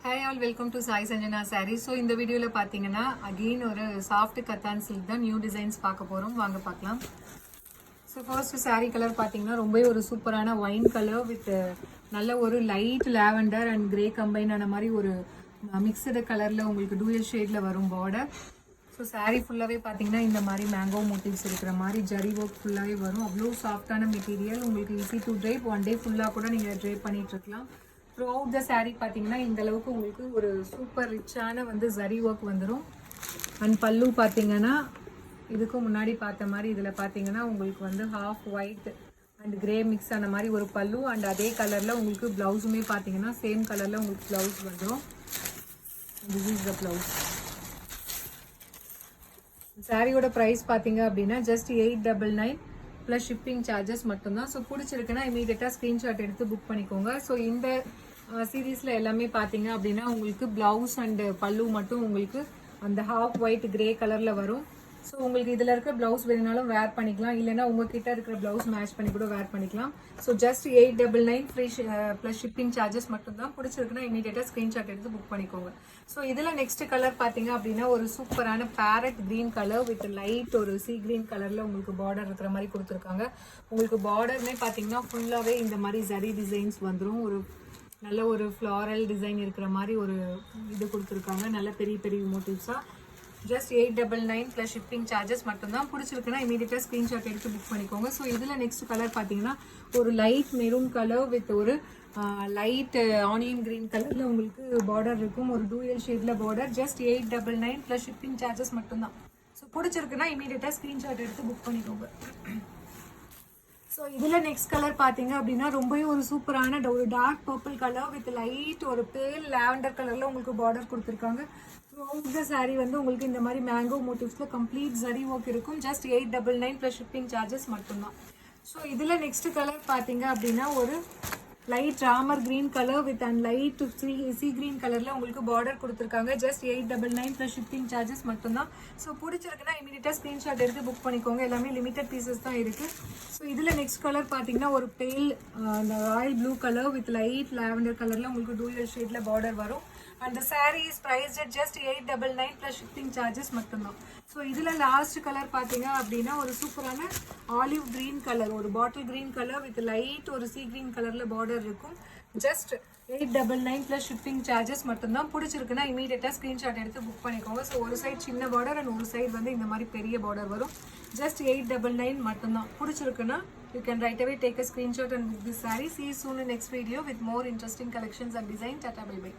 Hi all, welcome to Sai Sanjana Sarees. So இந்த வீடியோல பாத்தீங்கன்னா again ஒரு soft கத்தான் silk தான் நியூ டிசைன்ஸ் பார்க்க போறோம். வாங்க பார்க்கலாம். So first saree கலர் பாத்தீங்கன்னா ரொம்ப ஒரு சூப்பரான ஒயின் கலர் வித் நல்ல ஒரு light lavender and grey combine ஆன மாதிரி ஒரு மிக்ஸ்டு கலர்ல உங்களுக்கு டூயல் ஷேட்ல வரும் பார்டர். ஸோ saree ஃபுல்லாகவே பார்த்தீங்கன்னா இந்த மாதிரி மேங்கோ மோட்டிவ்ஸ் இருக்கிற மாதிரி ஜரி ஒர்க் ஃபுல்லாகவே வரும். அவ்வளோ சாஃப்டான மெட்டீரியல், உங்களுக்கு easy to drape, one day ஃபுல்லாக கூட நீங்கள் ட்ரைப் பண்ணிட்டு இருக்கலாம். த்ரூ அவுட் த saree பார்த்தீங்கன்னா இந்த அளவுக்கு உங்களுக்கு ஒரு சூப்பர் ரிச்சான ஜரி ஒர்க் வந்துடும். அண்ட் பல்லு பார்த்தீங்கன்னா இதுக்கு முன்னாடி பார்த்த மாதிரி இதில் பார்த்தீங்கன்னா உங்களுக்கு half white and grey mix ஆன மாதிரி ஒரு பல்லு அண்ட் அதே கலரில் உங்களுக்கு ப்ளவுஸுமே பார்த்தீங்கன்னா சேம் கலரில் உங்களுக்கு ப்ளவுஸ் வந்துடும். This is the blouse. சாரியோட ப்ரைஸ் பார்த்தீங்க அப்படின்னா ஜஸ்ட் 899 ப்ளஸ் ஷிப்பிங் சார்ஜஸ் மட்டும்தான். ஸோ பிடிச்சிருக்குன்னா இமீடியட்டாக ஸ்க்ரீன்ஷாட் எடுத்து புக் பண்ணிக்கோங்க. ஸோ இந்த சீரீஸில் எல்லாமே பார்த்தீங்க அப்படின்னா உங்களுக்கு ப்ளவுஸ் அண்டு பல்லு மட்டும் உங்களுக்கு அந்த ஹாஃப் ஒயிட் கிரே கலரில் வரும். ஸோ உங்களுக்கு இதில் இருக்கிற ப்ளவுஸ் வேணுனாலும் வேர் பண்ணிக்கலாம், இல்லைனா உங்ககிட்ட இருக்கிற ப்ளவுஸ் மேட்ச் பண்ணி கூட வேர் பண்ணிக்கலாம். So just 899 free plus shipping charges மட்டும்தான். பிடிச்சிருக்குன்னா இமீடியட்டாக ஸ்க்ரீன்ஷாட் எடுத்து புக் பண்ணிக்கோங்க. ஸோ இதில் நெக்ஸ்ட் கலர் பார்த்தீங்க அப்படின்னா ஒரு சூப்பரான farad green colour with light ஒரு சீ க்ரீன் கலரில் உங்களுக்கு பார்டர் இருக்கிற மாதிரி கொடுத்துருக்காங்க. உங்களுக்கு பார்டர்னே பார்த்தீங்கன்னா ஃபுல்லாகவே இந்த மாதிரி ஜரி டிசைன்ஸ் வந்துடும். ஒரு நல்ல ஒரு ஃப்ளாரல் டிசைன் இருக்கிற மாதிரி ஒரு இது கொடுத்துருக்காங்க, நல்ல பெரிய பெரிய மோட்டிவ்ஸாக. ஜஸ்ட் 899 ப்ளஸ் ஷிப்பிங் சார்ஜஸ் மட்டும்தான். பிடிச்சிருக்குன்னா இமீடியட்டாக ஸ்க்ரீன்ஷாட் எடுத்து புக் பண்ணிக்கோங்க. ஸோ இதில் நெக்ஸ்ட் கலர் பார்த்தீங்கன்னா ஒரு லைட் மெரூன் கலர் வித் ஒரு லைட் ஆனியன் கிரீன் கலரில் உங்களுக்கு பார்டர் இருக்கும், ஒரு டூயல் ஷேடில் border. Just 899 plus shipping charges மட்டும்தான். ஸோ பிடிச்சிருக்குன்னா இமீடியட்டாக ஸ்க்ரீன்ஷாட் எடுத்து புக் பண்ணிக்கோங்க. ஸோ இதில் நெக்ஸ்ட் கலர் பார்த்தீங்க அப்படின்னா ரொம்பவே ஒரு சூப்பரான ஒரு dark purple colour with light ஒரு பேல் லாவெண்டர் கலரில் உங்களுக்கு பார்டர் கொடுத்துருக்காங்க. இந்த சாரீ உங்களுக்கு இந்த மாதிரி மேங்கோ மோட்டிவ்ஸில் கம்ப்ளீட் ஜரி ஒர்க் இருக்கும். ஜஸ்ட் 899 ப்ளஸ் ஷிப்பிங் சார்ஜஸ் மட்டும்தான். ஸோ இதில் நெக்ஸ்ட் கலர் பார்த்தீங்க அப்படின்னா ஒரு light Ramar green colour with and light C green கலரில் உங்களுக்கு பார்டர் கொடுத்துருக்காங்க. ஜஸ்ட் 899 ப்ளஸ் ஷிப்பிங் சார்ஜஸ் மட்டும்தான். ஸோ பிடிச்சிருக்குன்னா இமீடியட்டாக ஸ்க்ரீன்ஷாட் எடுத்து புக் பண்ணிக்கோங்க. எல்லாமே லிமிடெட் பீசஸ் தான் இருக்குது. ஸோ இதில் நெக்ஸ்ட் கலர் பார்த்தீங்கன்னா ஒரு பேல் Royal blue colour with light lavender கலரில் உங்களுக்கு டூயல் ஷேடில் பார்டர் வரும். And the saree is priced at just 899 plus shipping charges மட்டும்தான். ஸோ இதில் லாஸ்ட் கலர் பார்த்தீங்க அப்படின்னா ஒரு சூப்பரான ஆலிவ் கிரீன் கலர், ஒரு bottle green colour with light ஒரு சீ கிரீன் கலரில் பார்டர் இருக்கும். ஜஸ்ட் 899 ப்ளஸ் ஷிப்பிங் சார்ஜஸ் மட்டும்தான். பிடிச்சிருக்குன்னா இமீடியட்டாக ஸ்க்ரீன்ஷாட் எடுத்து புக் பண்ணிக்கோங்க. ஸோ ஒரு சைட் சின்ன பார்டர் அண்ட் ஒரு சைடு இந்த மாதிரி பெரிய பார்டர் வரும். ஜஸ்ட் 899 மட்டும்தான். பிடிச்சிருக்குன்னா you can right away take a screenshot and book this saree. See you soon in next video with more interesting collections and design. Tata, bye bye.